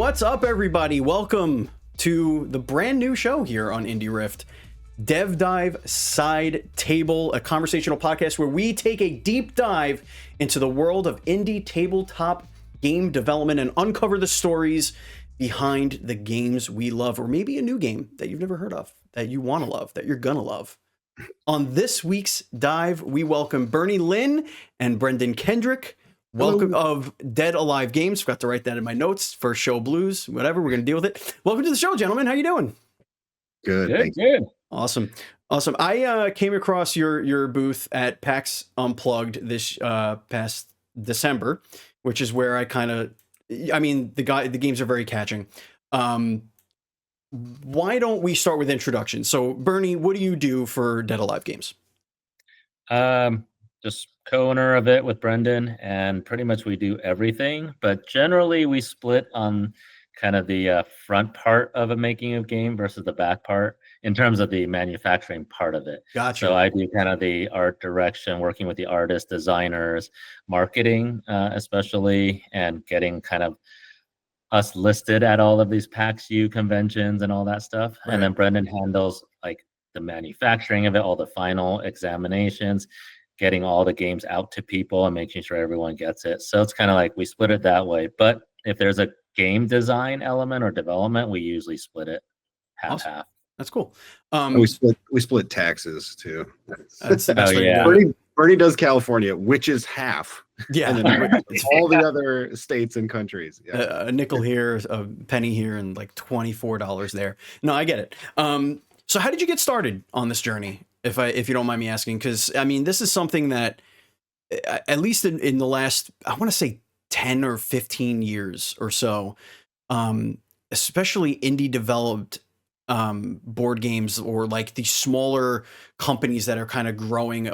What's up, everybody? Welcome to the brand new show here on Indie Rift, DevDive Side Table, a conversational podcast where we take a deep dive into the world of indie tabletop game development and uncover the stories behind the games we love, or maybe a new game that you've never heard of, that you want to love, that you're gonna love. On this week's dive, we welcome Bernie Lin and Brendan Kendrik. Welcome of Dead Alive Games. Forgot to write that in my notes. First show blues, whatever. We're going to deal with it. Welcome to the show, gentlemen. How you doing? Good. Awesome. I came across your booth at PAX Unplugged this past December, which is where the games are very catching. Why don't we start with introduction? So, Bernie, what do you do for Dead Alive Games? Just co-owner of it with Brendan, and pretty much we do everything, but generally we split on kind of the front part of a making of game versus the back part in terms of the manufacturing part of it. Gotcha. So I do kind of the art direction, working with the artists, designers, marketing, especially, and getting kind of us listed at all of these PAX U conventions and all that stuff. Right. And then Brendan handles like the manufacturing of it, all the final examinations, getting all the games out to people and making sure everyone gets it. So it's kind of like we split it that way. But if there's a game design element or development, we usually split it half-half. That's cool. We split taxes too. That's the best way to do it. Bernie does California, which is half. Yeah. And then all the other states and countries. Yeah. A nickel here, a penny here, and like $24 there. No, I get it. So how did you get started on this journey? If you don't mind me asking, because I mean, this is something that at least in the last, I want to say 10 or 15 years or so, especially indie developed board games or like the smaller companies that are kind of growing.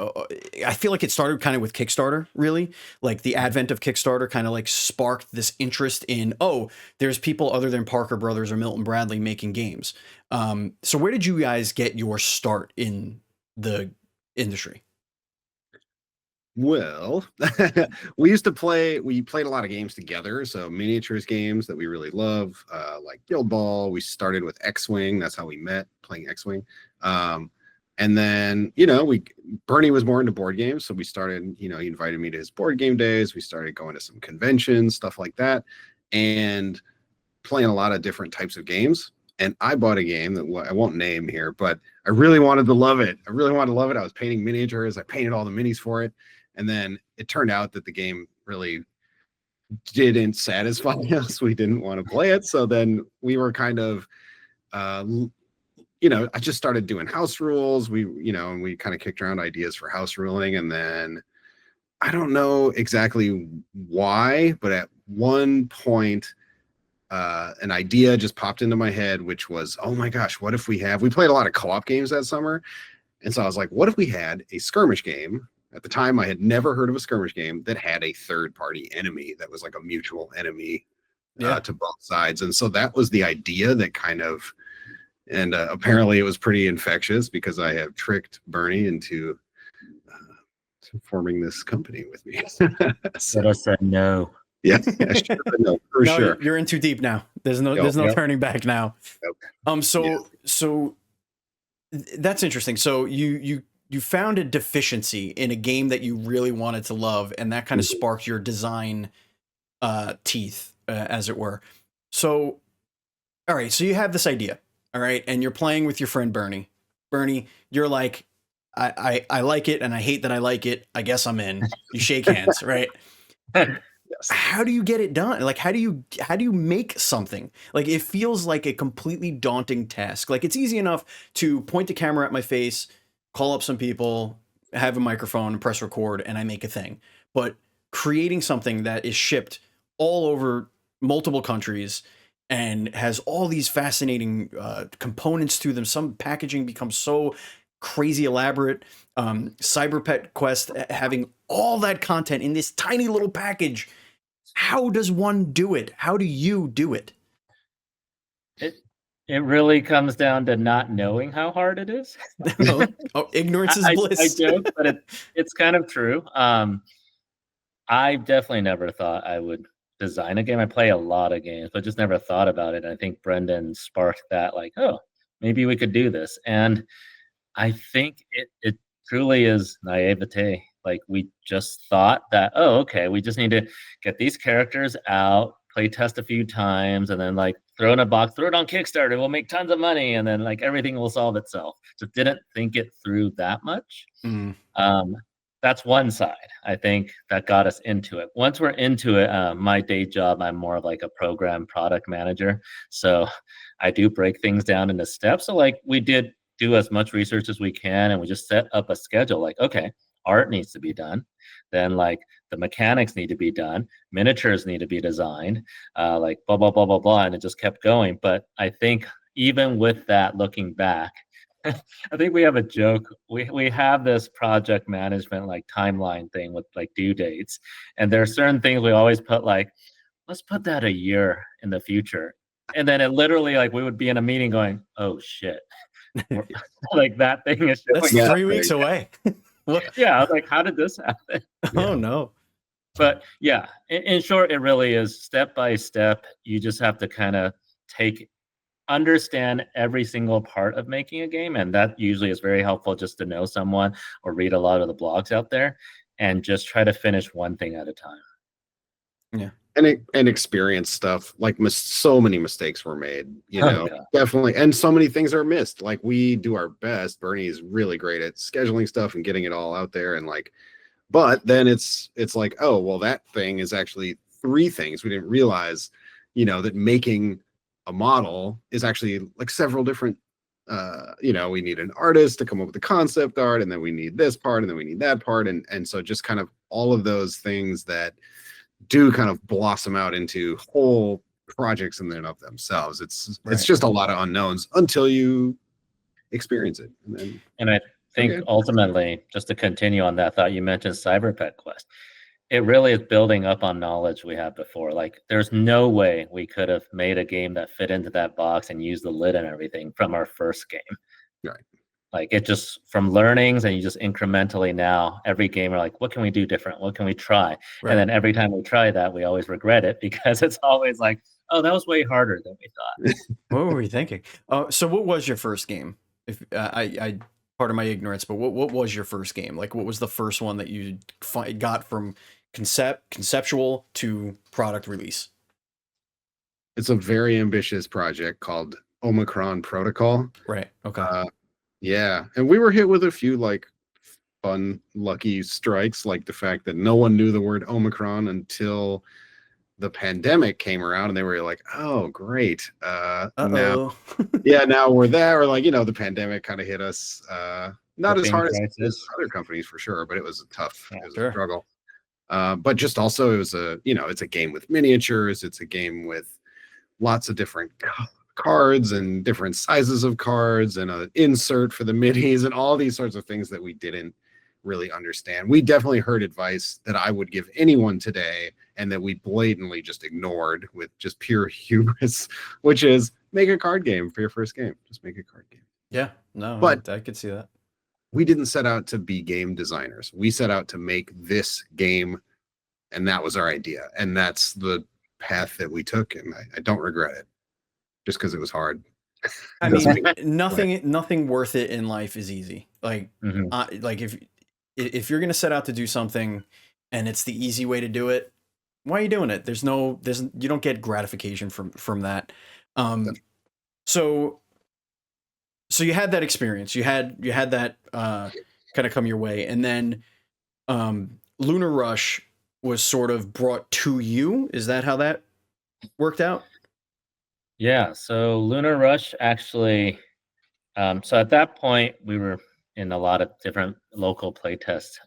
I feel like it started kind of with Kickstarter, really. Like the advent of Kickstarter kind of like sparked this interest in, there's people other than Parker Brothers or Milton Bradley making games. So where did you guys get your start in the industry? Well, we played a lot of games together. So miniatures games that we really love, like Guild Ball. We started with X-Wing. That's how we met, playing X-Wing. And then, Bernie was more into board games. So we started, he invited me to his board game days. We started going to some conventions, stuff like that, and playing a lot of different types of games. And I bought a game that I won't name here, but I really wanted to love it. I was painting miniatures. I painted all the minis for it. And then it turned out that the game really didn't satisfy us. We didn't want to play it. So then we were kind of, I just started doing house rules. And we kind of kicked around ideas for house ruling. And then I don't know exactly why, but at one point, an idea just popped into my head, which was, oh my gosh, what if we played a lot of co-op games that summer. And so I was like, what if we had a skirmish game? At the time, I had never heard of a skirmish game that had a third-party enemy that was like a mutual enemy to both sides. And so that was the idea that kind of, and apparently it was pretty infectious because I have tricked Bernie into forming this company with me. So I said no. Yeah, sure, no, for sure. You're in too deep now. There's no turning back now. Yep. So that's interesting. So you found a deficiency in a game that you really wanted to love, and that kind of sparked your design teeth, as it were. So, all right, so you have this idea, all right, and you're playing with your friend Bernie. Bernie, you're like, I like it, and I hate that I like it. I guess I'm in. You shake hands, right? Yes. How do you get it done? Like, how do you make something? Like, it feels like a completely daunting task. Like, it's easy enough to point the camera at my face, call up some people, have a microphone, and press record, and I make a thing. But creating something that is shipped all over multiple countries and has all these fascinating components to them. Some packaging becomes so crazy elaborate. Cyber Pet Quest having all that content in this tiny little package. How does one do it? How do you do it? It really comes down to not knowing how hard it is. Ignorance is bliss. I joke, but it's kind of true. I definitely never thought I would design a game. I play a lot of games, but just never thought about it. And I think Brendan sparked that, like, oh, maybe we could do this. And I think it truly is naivete. Like, we just thought that, oh, okay, we just need to get these characters out, play test a few times, and then like throw in a box, throw it on Kickstarter, we'll make tons of money, and then like everything will solve itself. Just didn't think it through that much. That's one side, I think, that got us into it. Once we're into it, my day job, I'm more of like a program product manager. So I do break things down into steps. So like we did do as much research as we can, and we just set up a schedule like, okay, art needs to be done. Then like the mechanics need to be done. Miniatures need to be designed, like blah, blah, blah, blah, blah. And it just kept going. But I think even with that, looking back, I think we have a joke. We have this project management like timeline thing with like due dates. And there are certain things we always put like, let's put that a year in the future. And then it literally like we would be in a meeting going, oh shit. Like that thing is that's 3 weeks away. Yeah, I was like, how did this happen? Oh no. But yeah, in short, it really is step by step. You just have to kind of understand every single part of making a game, and that usually is very helpful just to know someone or read a lot of the blogs out there, and just try to finish one thing at a time. Yeah. And experience stuff, like so many mistakes were made, definitely, and so many things are missed. Like we do our best. Bernie is really great at scheduling stuff and getting it all out there, and like, but then it's like, oh well, that thing is actually 3 things we didn't realize, that making a model is actually like several different. We need an artist to come up with the concept art, and then we need this part, and then we need that part, and so just kind of all of those things that do kind of blossom out into whole projects in and of themselves. It's just a lot of unknowns until you experience it. And I think ultimately, just to continue on that thought, you mentioned Cyber Pet Quest. It really is building up on knowledge we had before. Like there's no way we could have made a game that fit into that box and used the lid and everything from our first game. Right. Like it just from learnings, and you just incrementally now every game are like, what can we do different? What can we try? Right. And then every time we try that, we always regret it because it's always like, oh, that was way harder than we thought. What were we thinking? So what was your first game? If I part of my ignorance, but what was your first game? Like what was the first one that you got from conceptual to product release? It's a very ambitious project called Omicron Protocol. Right. Okay. Yeah, and we were hit with a few like fun, lucky strikes, like the fact that no one knew the word Omicron until the pandemic came around, and they were like, "Oh, great! Now, now we're there." Or like, the pandemic kind of hit us, not as hard as other companies for sure, but it was a tough, a struggle. But just also, it was it's a game with miniatures. It's a game with lots of different cards and different sizes of cards and an insert for the minis and all these sorts of things that we didn't really understand. We definitely heard advice that I would give anyone today and that we blatantly just ignored with just pure hubris, which is make a card game for your first game. Just make a card game. Yeah, no, but I could see that. We didn't set out to be game designers. We set out to make this game, and that was our idea. And that's the path that we took, and I don't regret it. Just because it was hard. I mean, nothing worth it in life is easy. Like, like if you're gonna set out to do something, and it's the easy way to do it, why are you doing it? You don't get gratification from that. So you had that experience. You had that kind of come your way, and then Lunar Rush was sort of brought to you. Is that how that worked out? Yeah, so Lunar Rush actually, so at that point, we were in a lot of different local playtest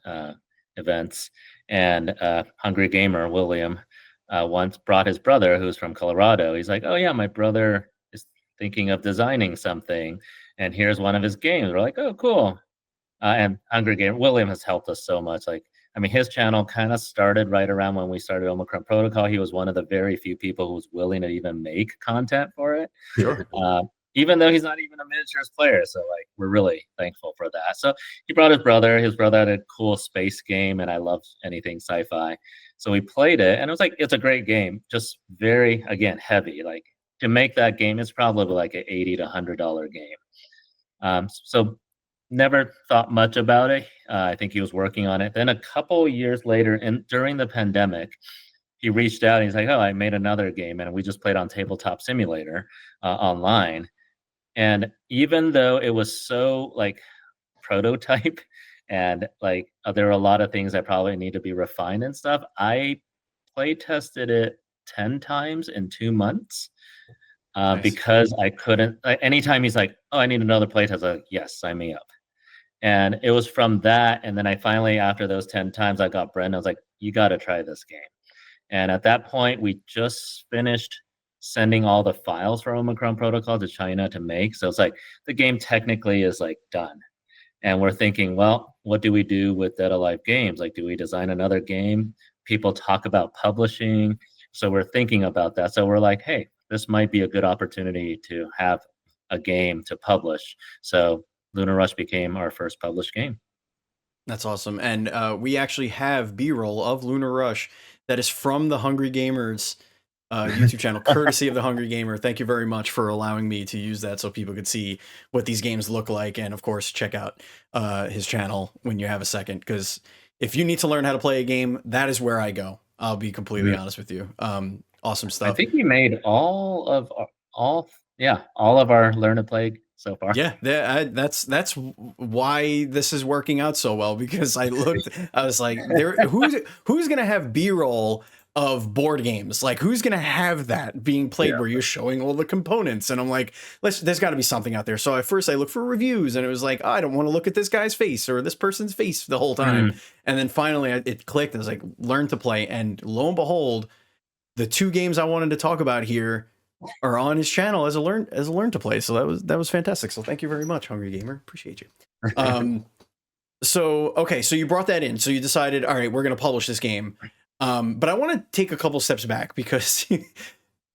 events, and Hungry Gamer, William, once brought his brother, who's from Colorado. He's like, oh yeah, my brother is thinking of designing something, and here's one of his games. We're like, oh, cool. And Hungry Gamer, William has helped us so much. Like, I mean, his channel kind of started right around when we started Omicron Protocol. He was one of the very few people who was willing to even make content for it. Sure. even though he's not even a miniatures player. So like, we're really thankful for that. So he brought his brother. His brother had a cool space game, and I love anything sci-fi. So we played it, and it was like, it's a great game, just very, again, heavy. Like, to make that game, it's probably like an $80 to $100 game. So never thought much about it. I think he was working on it. Then a couple years later, and during the pandemic, he reached out and he's like, "Oh, I made another game," and we just played on Tabletop Simulator online. And even though it was so like prototype and like there were a lot of things that probably need to be refined and stuff, I play tested it 10 times in 2 months Nice. because I couldn't. Anytime he's like, "Oh, I need another playtest," I'm like, "Yes, sign me up." And it was from that, and then I finally, after those 10 times, I got Brendan. I was like, "You got to try this game." And at that point, we just finished sending all the files for Omicron Protocol to China to make. So it's like the game technically is like done. And we're thinking, well, what do we do with Dead Alive Games? Like, do we design another game? People talk about publishing. So we're thinking about that. So we're like, hey, this might be a good opportunity to have a game to publish. So Lunar Rush became our first published game. That's awesome. And we actually have B-roll of Lunar Rush that is from the Hungry Gamers YouTube channel, courtesy of the Hungry Gamer. Thank you very much for allowing me to use that so people could see what these games look like. And of course, check out his channel when you have a second, because if you need to learn how to play a game, that is where I go. I'll be completely honest with you. Awesome stuff. I think we made all of our Learn to Play so far. Yeah, that's why this is working out so well, because I looked, I was like, who's gonna have B-roll of board games? Like, who's gonna have that being played where you're showing all the components? And I'm like, there's got to be something out there. So at first I looked for reviews, and it was like, oh, I don't want to look at this guy's face or this person's face the whole time. And then finally it clicked. And I was like, Learn to Play, and lo and behold, the two games I wanted to talk about here are on his channel as a learn to play. So that was fantastic. So thank you very much, Hungry Gamer. Appreciate you. So okay, so you brought that in. So you decided, all right, we're going to publish this game. But I want to take a couple steps back, because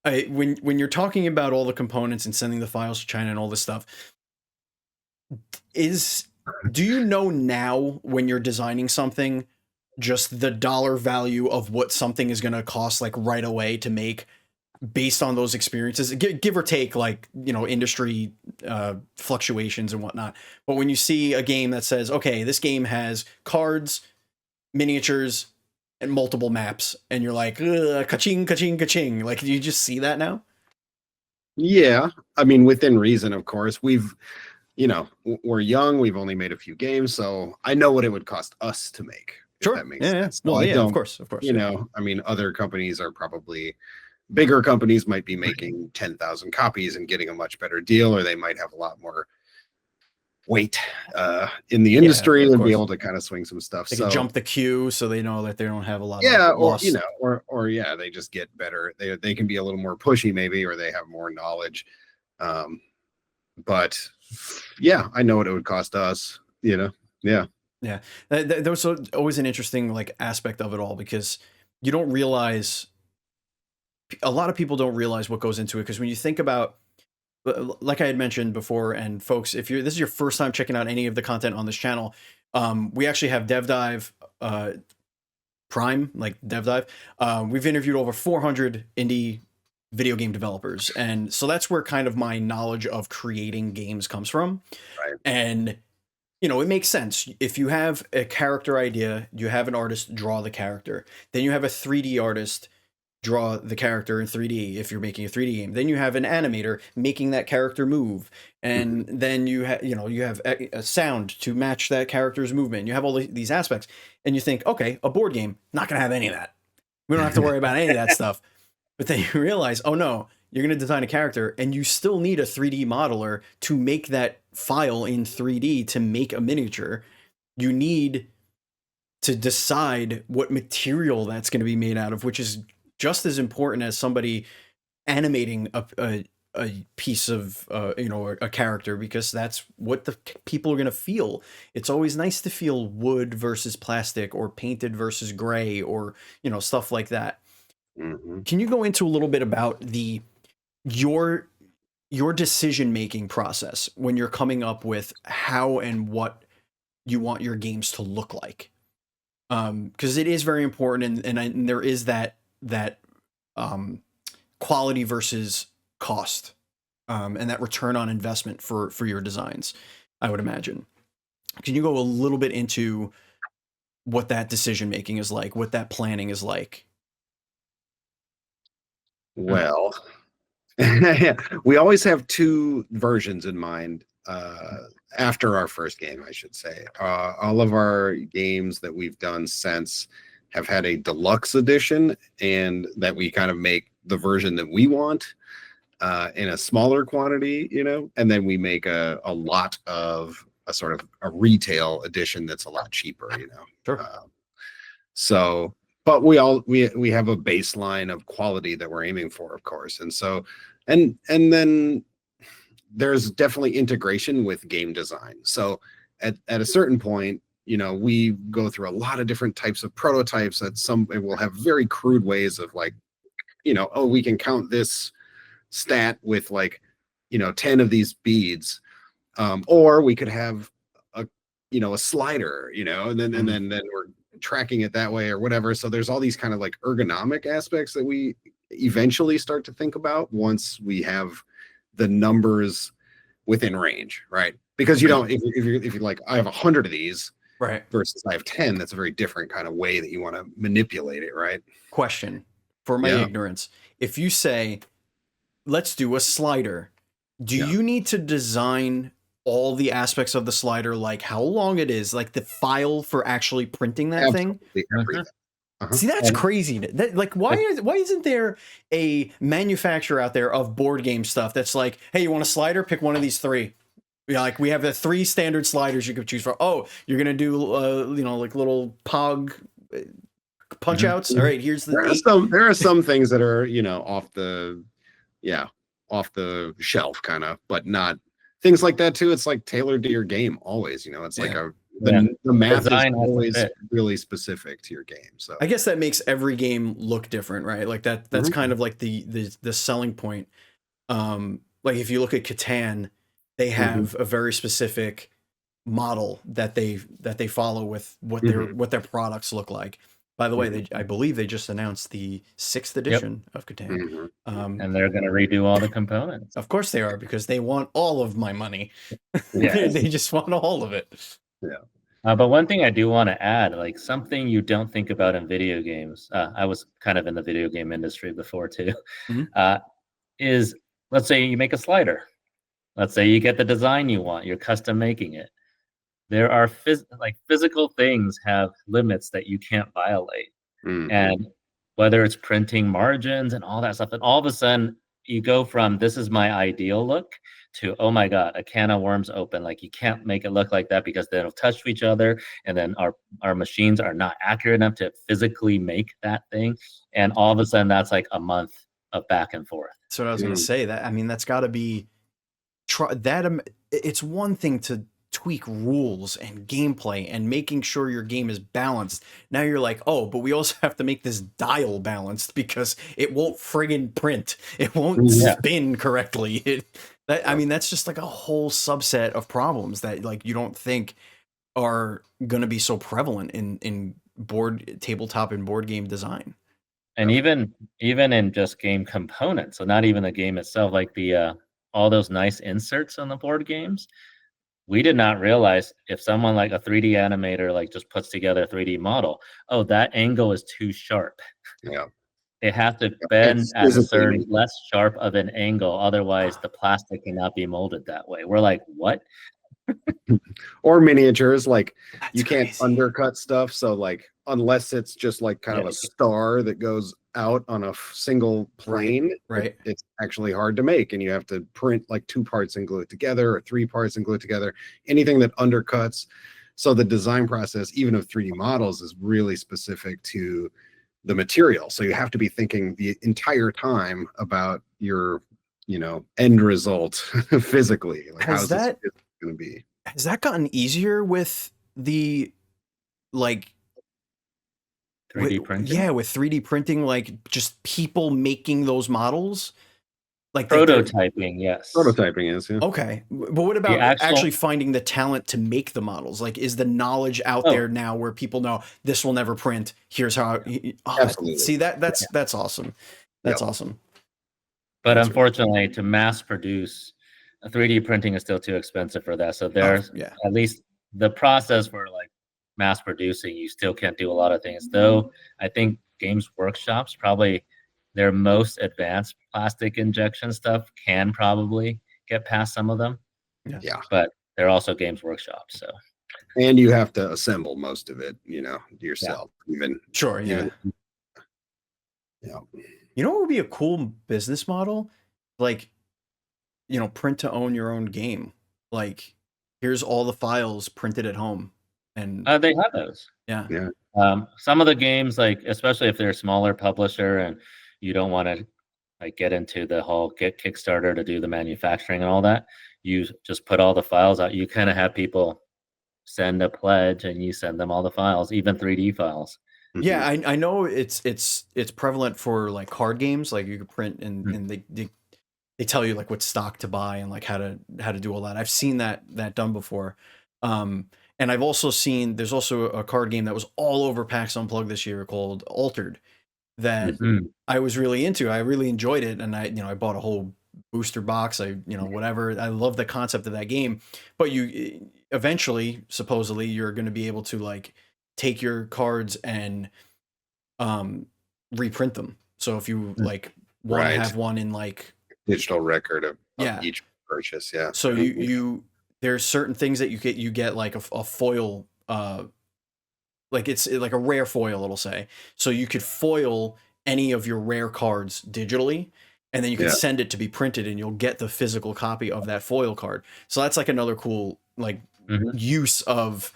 when you're talking about all the components and sending the files to China and all this stuff, do you know now, when you're designing something, just the dollar value of what something is going to cost, like right away to make, based on those experiences, give or take, like, industry fluctuations and whatnot? But when you see a game that says, okay, this game has cards, miniatures, and multiple maps, and you're like, ka-ching, ka-ching, ka-ching. Like, do you just see that now? Yeah, I mean, within reason, of course. We're young. We've only made a few games, so I know what it would cost us to make. Sure, that makes sense. Well, of course. I mean, other companies are probably, bigger companies might be making 10,000 copies and getting a much better deal, or they might have a lot more weight in the industry and be able to kind of swing some stuff. They can jump the queue, so they know that they don't have a lot. Or they just get better. They can be a little more pushy, maybe, or they have more knowledge. But yeah, I know what it would cost us. Yeah. There was always an interesting aspect of it all, because you don't realize. A lot of people don't realize what goes into it, because when you think about, like I had mentioned before, and folks, if this is your first time checking out any of the content on this channel, we actually have DevDive Prime, like DevDive. We've interviewed over 400 indie video game developers, and so that's where kind of my knowledge of creating games comes from. Right. And it makes sense. If you have a character idea, you have an artist draw the character, then you have a 3D artist draw the character in 3D if you're making a 3D game. Then you have an animator making that character move, and then you have a sound to match that character's movement. You have all these aspects, and you think, okay, a board game, not gonna have any of that. We don't have to worry about any of that stuff. But then you realize, oh no, you're gonna design a character, and you still need a 3D modeler to make that file in 3D to make a miniature. You need to decide what material that's going to be made out of, which is just as important as somebody animating a piece of a character, because that's what the people are going to feel. It's always nice to feel wood versus plastic, or painted versus gray, or stuff like that. Can you go into a little bit about your your decision-making process when you're coming up with how and what you want your games to look like. Because it is very important, and there is that quality versus cost, and that return on investment for your designs, I would imagine. Can you go a little bit into what that decision making is like, what that planning is like? Well, we always have two versions in mind after our first game, I should say. All of our games that we've done since have had a deluxe edition, and that we kind of make the version that we want in a smaller quantity, and then we make a lot of a sort of a retail edition that's a lot cheaper, Sure. So, but we have a baseline of quality that we're aiming for, of course. And so, and then there's definitely integration with game design. So at a certain point, we go through a lot of different types of prototypes that will have very crude ways of like, oh, we can count this stat with like, 10 of these beads. Or we could have a slider, and then we're tracking it that way or whatever. So there's all these kind of like ergonomic aspects that we eventually start to think about once we have the numbers within range, right? Because if you're like, I have 100 of these, right, versus I have 10, that's a very different kind of way that you want to manipulate it, right? Question for my ignorance: if you say, let's do a slider, do you need to design all the aspects of the slider, like how long it is, like the file for actually printing that thing? Everything. See, that's crazy. Why isn't there a manufacturer out there of board game stuff that's like, hey, you want a slider? Pick one of these three. Yeah, like we have the 3 standard sliders you could choose from. Oh, you're gonna do like little pog punch outs. All right, here's the. There are some things that are off the shelf kind of, but not things like that too. It's like tailored to your game always. It's like the math is always really specific to your game. So I guess that makes every game look different, right? Like that's kind of like the selling point. Like if you look at Catan, they have a very specific model that they follow with what their products look like. By the way, I believe they just announced the 6th edition of Catan. And they're going to redo all the components. Of course they are, because they want all of my money. They just want all of it. Yeah. But one thing I do want to add, like something you don't think about in video games, I was kind of in the video game industry before too, is let's say you make a slider. Let's say you get the design you want, you're custom making it. There are physical things have limits that you can't violate. And whether it's printing margins and all that stuff, and all of a sudden you go from this is my ideal look to, oh my God, a can of worms open. Like you can't make it look like that because they'll touch each other. And then our machines are not accurate enough to physically make that thing. And all of a sudden that's like a month of back and forth. That's what I was going to say. That's got to be it's one thing to tweak rules and gameplay and making sure your game is balanced. Now you're like, oh, but we also have to make this dial balanced because it won't friggin' print. It won't spin correctly. That's just like a whole subset of problems that like you don't think are going to be so prevalent in tabletop and board game design. And even in just game components, so not even the game itself, like the all those nice inserts on the board games. We did not realize if someone like a 3D animator like just puts together a 3D model, oh, that angle is too sharp. Yeah. It has to bend at a certain less sharp of an angle. Otherwise, the plastic cannot be molded that way. We're like, what? Or miniatures, like you can't undercut stuff. So like, unless it's just like kind of a star that goes out on a single plane, right? It's actually hard to make, and you have to print like 2 parts and glue it together, or 3 parts and glue it together. Anything that undercuts. So the design process, even of 3D models, is really specific to the material. So you have to be thinking the entire time about your, end result physically. Like, how's that going to be? Has that gotten easier with the 3D printing? Yeah, with 3D printing, like just people making those models. Like prototyping, yes. Prototyping is, yeah. Okay, but what about actually finding the talent to make the models? Like, is the knowledge out there now where people know this will never print? Here's how. Absolutely. See that's awesome. That's awesome. But unfortunately, to mass produce, 3D printing is still too expensive for that. So there's at least the process for like mass producing, you still can't do a lot of things. Though I think Games Workshops probably their most advanced plastic injection stuff can probably get past some of them. Yeah. But they're also Games Workshop, so. And you have to assemble most of it, you know, yourself. Even yeah. You know what would be a cool business model? Like, you know, print to own your own game. Like, here's all the files printed at home. And they have those. Yeah. Some of the games, like especially if they're a smaller publisher and you don't want to like get into the whole Kickstarter to do the manufacturing and all that, you just put all the files out. You kind of have people send a pledge and you send them all the files, even 3D files. Yeah, I know it's prevalent for like card games. Like you could print and they tell you like what stock to buy and like how to do all that. I've seen that done before. And I've also seen there's also a card game that was all over PAX Unplugged this year called Altered that I was really into. I really enjoyed it, and I bought a whole booster box. Whatever. I love the concept of that game, but you eventually, supposedly, you're going to be able to like take your cards and reprint them. So if you like want to have one in like digital record of each purchase, so you there's certain things that you get like a foil, like it's like a rare foil, it'll say. So you could foil any of your rare cards digitally, and then you can send it to be printed, and you'll get the physical copy of that foil card. So that's like another cool like use of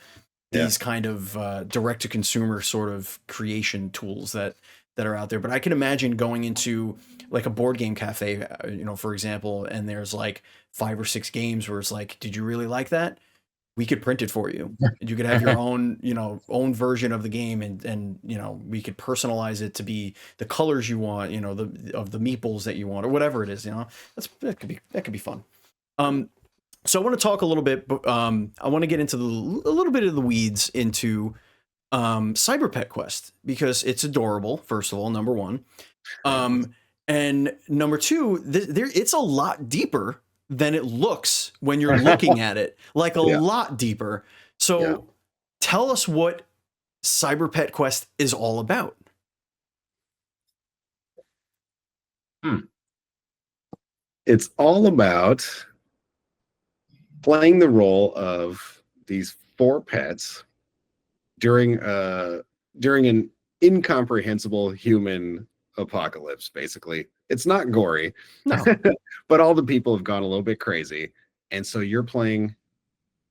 these kind of direct to consumer sort of creation tools that are out there. But I can imagine going into like a board game cafe, for example, and there's like 5 or 6 games where it's like, did you really like that? We could print it for you. You could have your own, own version of the game, and we could personalize it to be the colors you want, of the meeples that you want, or whatever it is. That could be fun. So I want to talk a little bit. I want to get into a little bit of the weeds into Cyber Pet Quest, because it's adorable. First of all, number one, and number two, it's a lot deeper than it looks when you're looking at it, like a lot deeper. So tell us what Cyber Pet Quest is all about. It's all about playing the role of these 4 pets during an incomprehensible human apocalypse. Basically, it's not gory, no. But all the people have gone a little bit crazy, and so you're playing.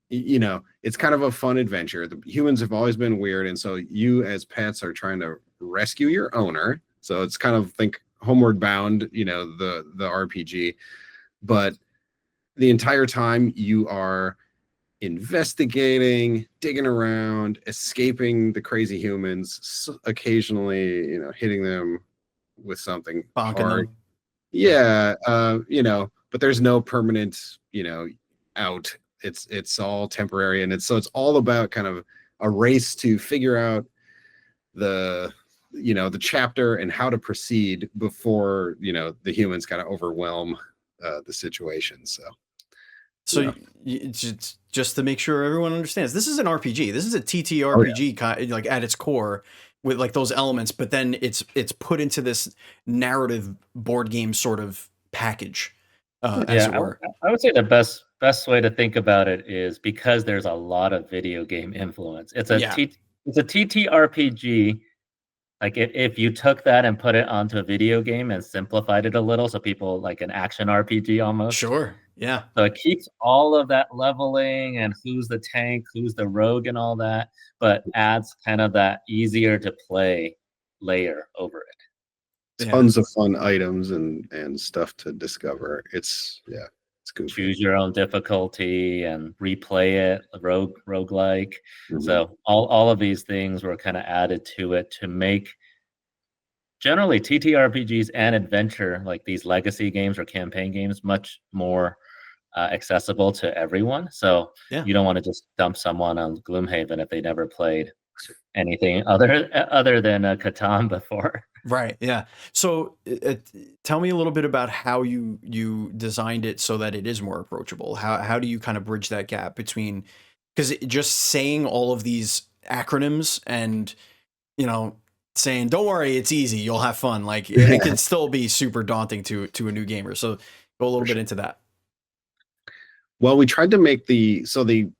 It's kind of a fun adventure. The humans have always been weird, and so you as pets are trying to rescue your owner. So it's kind of think Homeward Bound, the RPG, but the entire time you are investigating, digging around, escaping the crazy humans, occasionally, hitting them with something hard. But there's no permanent, out. It's all temporary, and it's all about kind of a race to figure out the chapter and how to proceed before the humans kind of overwhelm the situation. So just to make sure everyone understands, this is an RPG. This is a TTRPG, like at its core, with like those elements, but then it's put into this narrative board game sort of package, as it were. I would say the best way to think about it is because there's a lot of video game influence. It's a TTRPG. Like if you took that and put it onto a video game and simplified it a little, so people like an action RPG almost. Sure. Yeah. So it keeps all of that leveling and who's the tank, who's the rogue and all that, but adds kind of that easier to play layer over it. Tons of fun items and stuff to discover. It's goofy. Choose your own difficulty and replay it, roguelike. So all of these things were kind of added to it to make generally TTRPGs and adventure, like these legacy games or campaign games, much more accessible to everyone. So you don't want to just dump someone on Gloomhaven if they never played anything other than Catan before. Right. Yeah. So tell me a little bit about how you designed it so that it is more approachable. How do you kind of bridge that gap between, because just saying all of these acronyms and, you know, saying, don't worry, it's easy, you'll have fun. Like it can still be super daunting to a new gamer. So go a little bit into that. Well, we tried to make the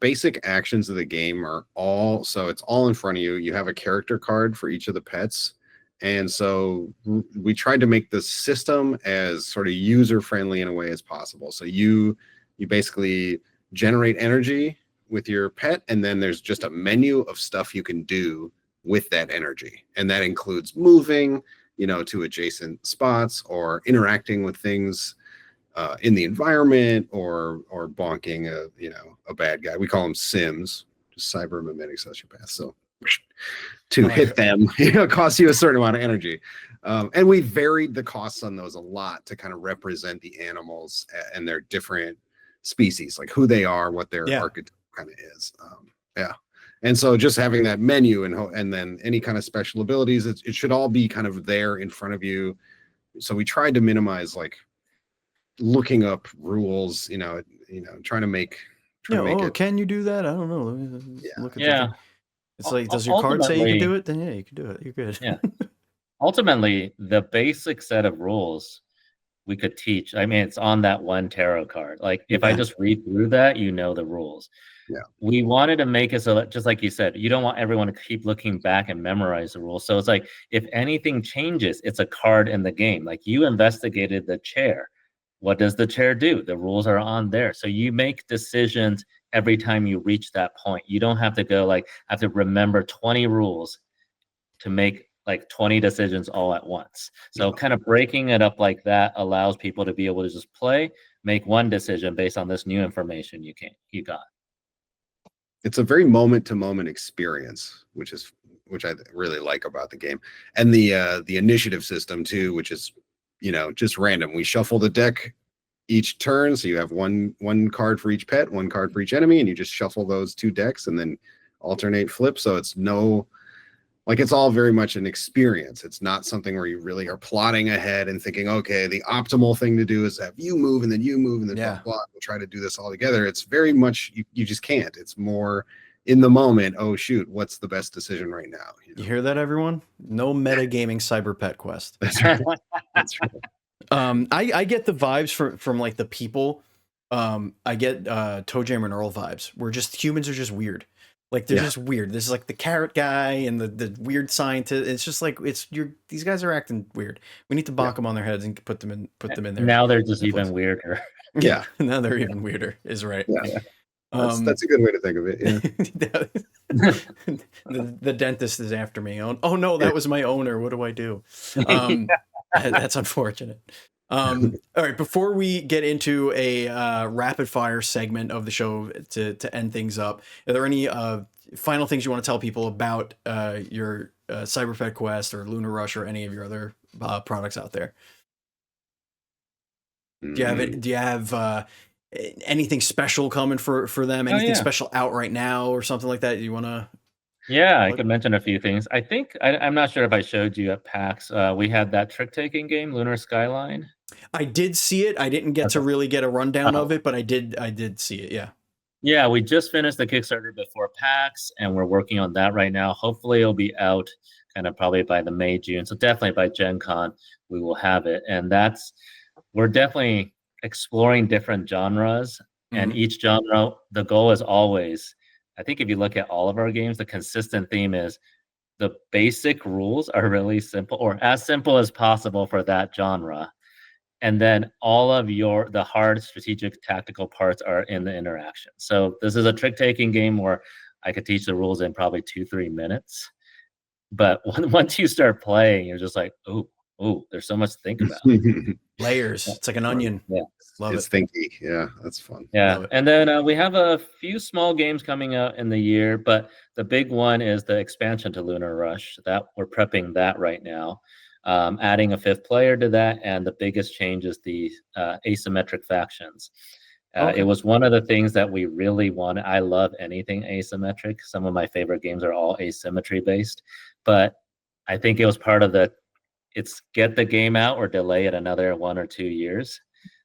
basic actions of the game are all, so it's all in front of you. You have a character card for each of the pets. And so we tried to make the system as sort of user-friendly in a way as possible. So you basically generate energy with your pet, and then there's just a menu of stuff you can do with that energy. And that includes moving, you know, to adjacent spots, or interacting with things in the environment, or bonking a bad guy. We call them Sims, just cyber mimetic sociopaths. So to hit them, costs you a certain amount of energy. And we varied the costs on those a lot to kind of represent the animals and their different species, like who they are, what their archetype kind of is. And so just having that menu and then any kind of special abilities, it should all be kind of there in front of you. So we tried to minimize like looking up rules, trying to make it. Can you do that? I don't know. Let me look at the thing. It's like, does your card say you can do it? Then you can do it. You're good. Yeah. Ultimately, the basic set of rules we could teach. I mean, it's on that one tarot card. Like if I just read through that, the rules. Yeah. We wanted to make it so that, just like you said, you don't want everyone to keep looking back and memorize the rules. So it's like, if anything changes, it's a card in the game. Like you investigated the chair. What does the chair do? The rules are on there. So you make decisions every time you reach that point. You don't have to go like, have to remember 20 rules to make like 20 decisions all at once. So kind of breaking it up like that allows people to be able to just play, make one decision based on this new information you got. It's a very moment-to-moment experience, which I really like about the game. And the initiative system too, which is just random. We shuffle the deck each turn, so you have one card for each pet, one card for each enemy, and you just shuffle those two decks and then alternate flip. So it's it's all very much an experience. It's not something where you really are plotting ahead and thinking, okay, the optimal thing to do is have you move and then you move and then blah, blah, we'll try to do this all together. It's very much, you just can't. It's more in the moment. Oh shoot, what's the best decision right now? You hear that, everyone? No metagaming cyber pet quest. That's right. That's right. I get the vibes from like the people. I get ToeJam and Earl vibes, where just humans are just weird. Like they're just weird. This is like the carrot guy and the weird scientist. It's just like these guys are acting weird. We need to bonk them on their heads and put them in there. Now they're just even weirder. Yeah. Now they're even weirder. Is right. Yeah. That's a good way to think of it. Yeah. the dentist is after me. Oh no, that was my owner. What do I do? That's unfortunate. All right, before we get into a rapid fire segment of the show to end things up, are there any final things you want to tell people about your CyberPet Quest or Lunar Rush or any of your other products out there? Do you have anything special coming for them? Anything special out right now or something like that you want to? Yeah, I could mention a few things. I think I'm not sure if I showed you at PAX. We had that trick-taking game, Lunar Skyline. I did see it. I didn't get to really get a rundown of it, but I did see it. Yeah. Yeah, we just finished the Kickstarter before PAX, and we're working on that right now. Hopefully, it'll be out kind of probably by the May, June. So definitely by Gen Con, we will have it. And we're definitely exploring different genres, and each genre, the goal is always, I think if you look at all of our games, the consistent theme is the basic rules are really simple, or as simple as possible for that genre. And then all of the hard strategic tactical parts are in the interaction. So this is a trick-taking game where I could teach the rules in probably 2-3 minutes. But once you start playing, you're just like, oh, there's so much to think about. Layers. It's like an onion. Yeah. Love it. It's thinky. Yeah, that's fun. Yeah. And then we have a few small games coming out in the year, but the big one is the expansion to Lunar Rush. That we're prepping that right now. adding a 5th player to that, and the biggest change is the asymmetric factions. It was one of the things that we really wanted. I love anything asymmetric. Some of my favorite games are all asymmetry based, but I think it was part of it's get the game out or delay it another 1 or 2 years.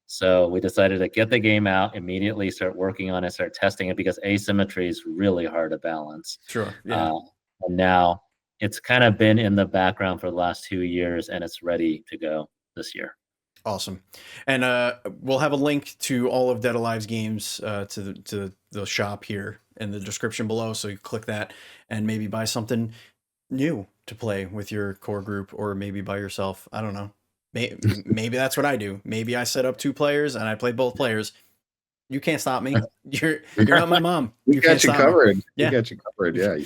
So we decided to get the game out immediately, start working on it, start testing it, because asymmetry is really hard to balance. Sure. Yeah. And now it's kind of been in the background for the last 2 years, and it's ready to go this year. Awesome. And we'll have a link to all of Dead Alive's games to the shop here in the description below. So you click that and maybe buy something new to play with your core group, or maybe by yourself. I don't know. Maybe that's what I do. Maybe I set up 2 players and I play both players. You can't stop me. You're not my mom. You got you covered. Yeah. You got you covered. Yeah.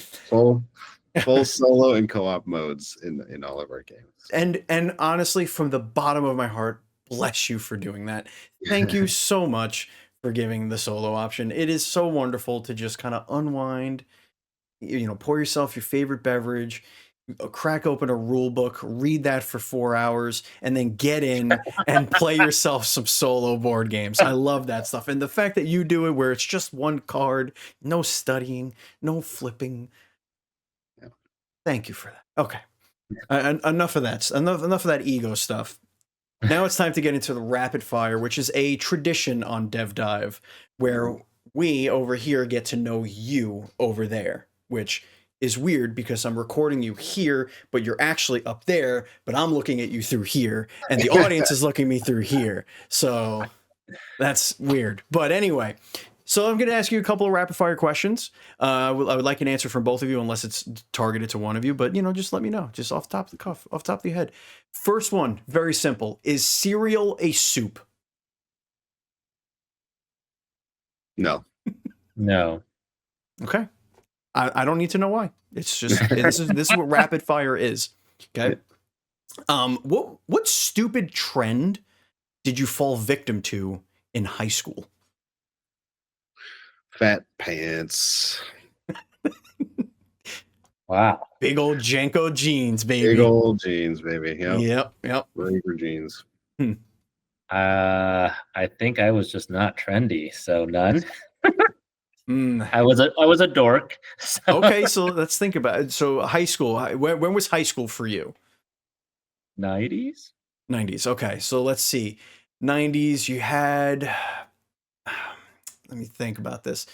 Full solo and co-op modes in all of our games. And honestly, from the bottom of my heart, bless you for doing that. Thank you so much for giving the solo option. It is so wonderful to just kind of unwind, pour yourself your favorite beverage, crack open a rule book, read that for 4 hours, and then get in and play yourself some solo board games. I love that stuff. And the fact that you do it where it's just one card, no studying, no flipping. Yeah. Thank you for that. Okay. Enough of that. Enough of that ego stuff. Now it's time to get into the rapid fire, which is a tradition on DevDive, where we over here get to know you over there, which is weird because I'm recording you here, but you're actually up there, but I'm looking at you through here, and the audience is looking at me through here. So that's weird. But anyway, so I'm going to ask you a couple of rapid fire questions. I would like an answer from both of you, unless it's targeted to one of you, but just let me know, just off the top of the cuff, off the top of your head. First one, very simple. Is cereal a soup? No. No. Okay. I don't need to know why. It's just this is what rapid fire is. Okay. What stupid trend did you fall victim to in high school? Fat pants. Wow. Big old Janko jeans, baby. Big old jeans, baby. Yep. Ranger jeans. I think I was just not trendy, so none. Mm. I was a dork. So. Okay, so let's think about it. So high school, when was high school for you? 90s? 90s. Okay, so let's see. 90s, you had, let me think about this.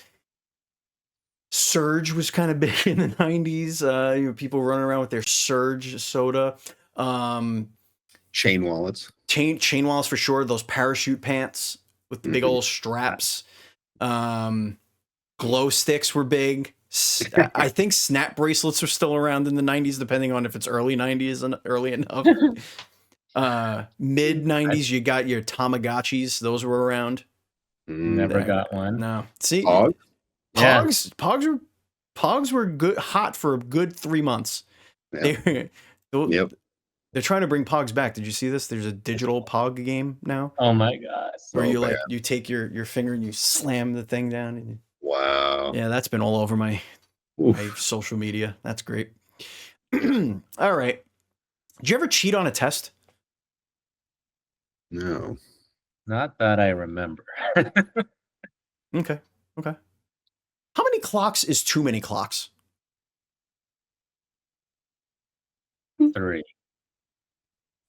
Surge was kind of big in the 90s. People running around with their Surge soda. Chain wallets. Chain wallets for sure. Those parachute pants with the big old straps. Glow sticks were big. I think snap bracelets are still around in the 90s, depending on if it's early 90s and early enough. Mid 90s, you got your Tamagotchis. Those were around. Never got one. No. See, Pogs? Pogs were good, hot for a good 3 months. Yeah. They're trying to bring Pogs back. Did you see this? There's a digital Pog game now. Oh my god! Where you take your finger and you slam the thing down. And wow. Yeah, that's been all over my social media. That's great. All right. Did you ever cheat on a test? No. Not that I remember. Okay. How many clocks is too many clocks? 3.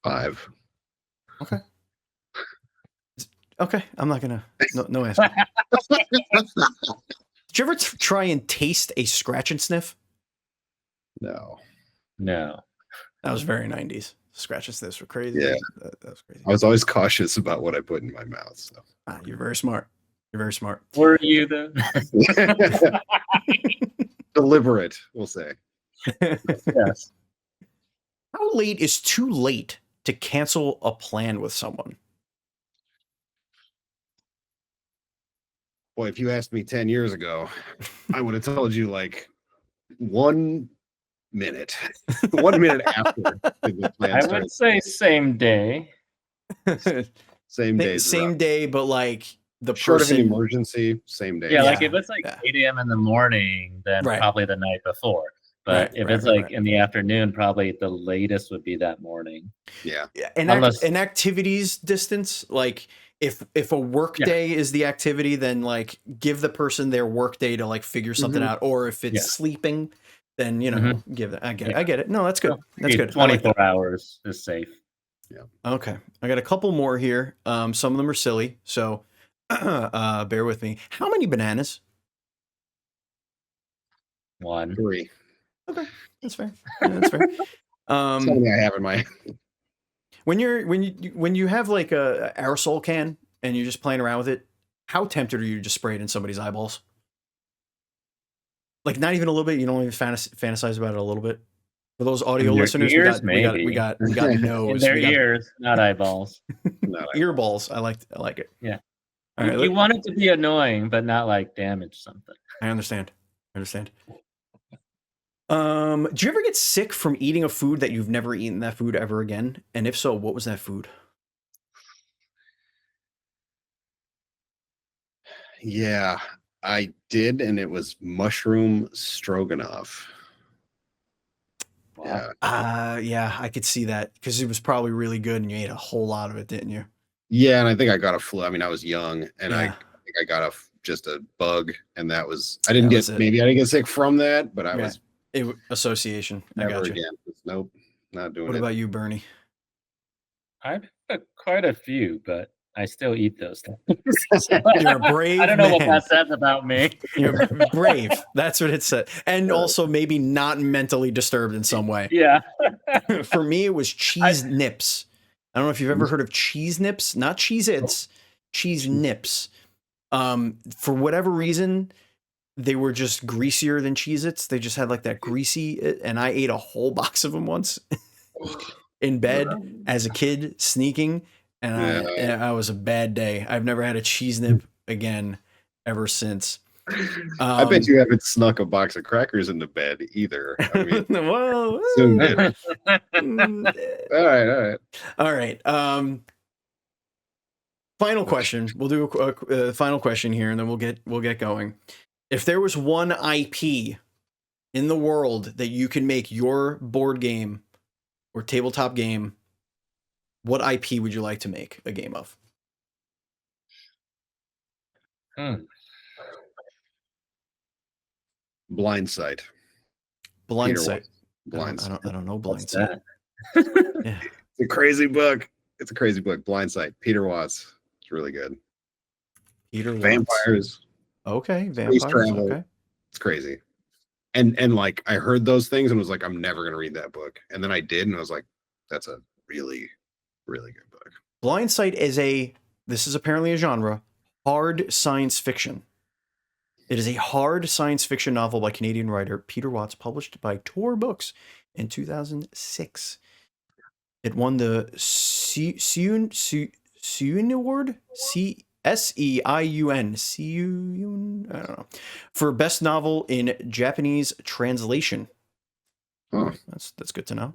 5. Okay. I'm not gonna. No answer. Did you ever try and taste a scratch and sniff? No. That was very 90s. Scratch and sniffs were crazy. Yeah. That was crazy. I was always cautious about what I put in my mouth. So. You're very smart. Were you then? Deliberate, we'll say. Yes. How late is too late to cancel a plan with someone? Boy, if you asked me 10 years ago, I would have told you like 1 minute. 1 minute after the plan I would say same day. Same day. Same day, but like the short person... of an emergency, same day. Yeah, like if it's like 8 a.m. in the morning, then right. Probably the night before. But if it's like in the afternoon, probably the latest would be that morning. Yeah. And an activities distance, like if a work day is the activity, then like give the person their work day to like figure something out. Or if it's sleeping, then give that. I get it. No, that's good. That's good. 24 hours is safe. Yeah. Okay. I got a couple more here. Some of them are silly, so bear with me. How many bananas? 1. 3. Okay, that's fair. Yeah, that's fair. Something I have in my when you have like a aerosol can and you're just playing around with it, how tempted are you to just spray it in somebody's eyeballs? Like not even a little bit. You don't even fantasize about it a little bit. For those audio listeners, ears, we got nose. In their ears, not eyeballs. Earballs. I like it. Yeah. All right, you want it to be annoying, but not like damage something. I understand. Do you ever get sick from eating a food that you've never eaten that food ever again? And if so, what was that food? Yeah, I did, and it was mushroom stroganoff. Wow. Yeah, I could see that because it was probably really good and you ate a whole lot of it, didn't you? Yeah, and I think I got a flu. I mean, I was young, and I think I got just a bug, and that was I didn't get sick from that, but I was association. Never I got you. again. Nope, not doing it. What about you, Bernie? I've had quite a few, but I still eat those things. You're a brave I don't know man. what that says about me. You're brave. That's what it said. And also maybe not mentally disturbed in some way. Yeah. For me, it was cheese nips. I don't know if you've ever heard of cheese nips. Not Cheez-Its, cheese nips. For whatever reason, they were just greasier than Cheez-Its. They just had like that greasy, and I ate a whole box of them once in bed as a kid, sneaking. And I was a bad day. I've never had a cheese nip again ever since. I bet you haven't snuck a box of crackers into bed either. I mean, well, all right. Final question. We'll do a final question here, and then we'll get going. If there was one IP in the world that you can make your board game or tabletop game, what IP would you like to make a game of? Blindsight. Blindsight. Blindsight. I don't know Blindsight. Yeah. It's a crazy book. Blindsight. Peter Watts. It's really good. Vampires. Okay, vampires. Travel. Okay. It's crazy. And like I heard those things and was like, I'm never gonna read that book. And then I did, and I was like, that's a really, really good book. Blindsight this is apparently a genre, hard science fiction. It is a hard science fiction novel by Canadian writer Peter Watts, published by Tor Books in 2006. It won the Seiun Award, Seiun, I don't know, for best novel in Japanese translation. Huh. That's good to know.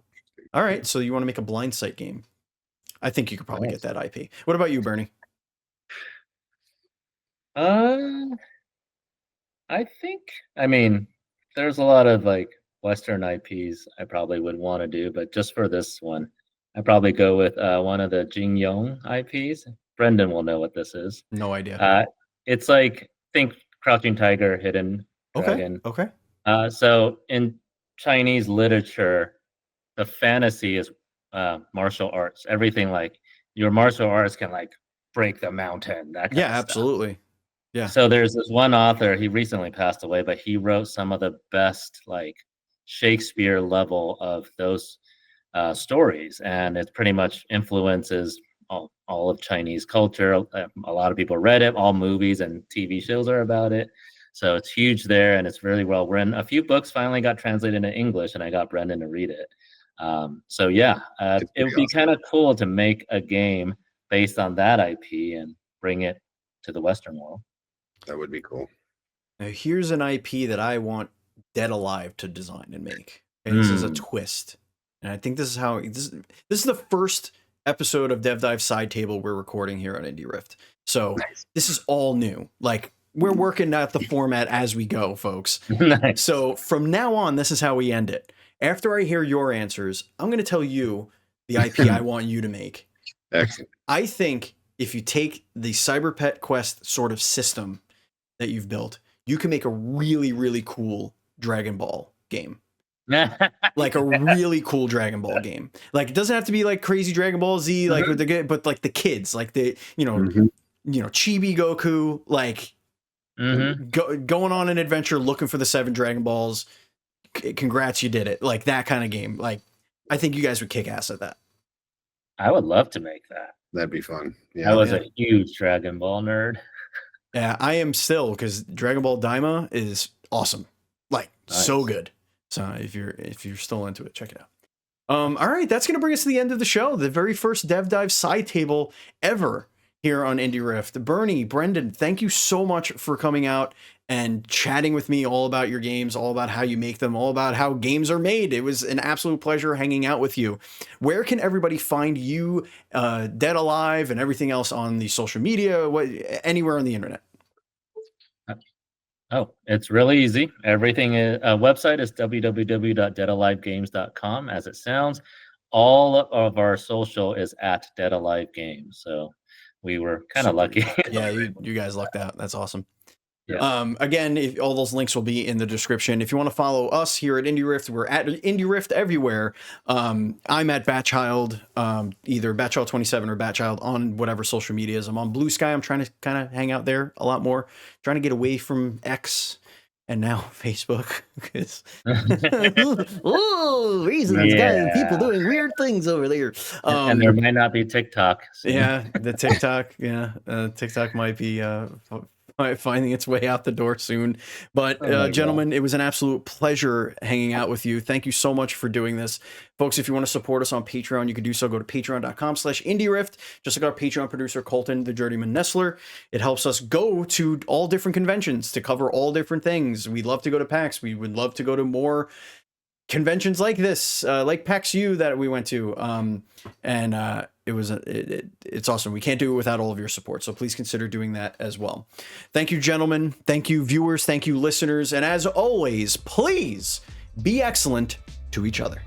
All right, so you want to make a Blindsight game? I think you could probably get that IP. What about you, Bernie? I mean, there's a lot of like Western IPs I probably would want to do, but just for this one, I'd probably go with one of the Jing Yong IPs. Brendan will know what this is. No idea. It's like, think Crouching Tiger, Hidden Dragon. Okay. So in Chinese literature, the fantasy is martial arts. Everything like your martial arts can like break the mountain. That kind of stuff. Absolutely. Yeah. So there's this one author, he recently passed away, but he wrote some of the best like Shakespeare level of those stories, and it pretty much influences all of Chinese culture. A lot of people read it. All movies and TV shows are about it. So it's huge there, and it's really well written. A few books finally got translated into English, and I got Brendan to read it. It would be kind of cool to make a game based on that IP and bring it to the Western world. That would be cool. Now here's an IP that I want Dead Alive to design and make. And this is a twist. And I think this is how this is the first episode of DevDive Side Table we're recording here on Indie Rift. So this is all new. Like we're working out the format as we go, folks. Nice. So from now on, this is how we end it. After I hear your answers, I'm going to tell you the IP I want you to make. Excellent. I think if you take the CyberPet Quest sort of system that you've built, you can make a really, really cool Dragon Ball game. Like a really cool Dragon Ball game. Like it doesn't have to be like crazy Dragon Ball Z, like with the, but like the kids, like the, you know, Chibi Goku, like going on an adventure looking for the 7 Dragon Balls. Congrats, you did it. Like that kind of game. Like I think you guys would kick ass at that. I would love to make that. That'd be fun. Yeah, I was a huge Dragon Ball nerd. Yeah, I am still, because Dragon Ball Daima is awesome. Like so good. So if you're still into it, check it out. All right, that's gonna bring us to the end of the show. The very first DevDive side table ever here on Indie Rift. Bernie, Brendan, thank you so much for coming out and chatting with me all about your games, all about how you make them, all about how games are made. It was an absolute pleasure hanging out with you. Where can everybody find you, Dead Alive, and everything else on the social media, anywhere on the internet? Oh, it's really easy. Everything is website is www.deadalivegames.com, as it sounds. All of our social is at Dead Alive Games. So we were kind of lucky. Yeah, you guys lucked out. That's awesome. Yeah. Again, all those links will be in the description. If you want to follow us here at Indie Rift, we're at Indie Rift everywhere. I'm at Batchild, either Batchild27 or Batchild on whatever social medias. I'm on Blue Sky. I'm trying to kind of hang out there a lot more, trying to get away from X and now Facebook. Because reasons, guys, people doing weird things over there. And there might not be TikTok. So. Yeah, the TikTok. Yeah, TikTok might be finding its way out the door soon. But gentlemen, it was an absolute pleasure hanging out with you. Thank you so much for doing this. Folks, if you want to support us on Patreon, you can do so. Go to patreon.com/IndieRift. Just like our Patreon producer, Colton, the Journeyman Nestler. It helps us go to all different conventions to cover all different things. We'd love to go to PAX. We would love to go to more conventions like this, like PAX U that we went to. It's awesome. We can't do it without all of your support. So please consider doing that as well. Thank you, gentlemen. Thank you, viewers. Thank you, listeners. And as always, please be excellent to each other.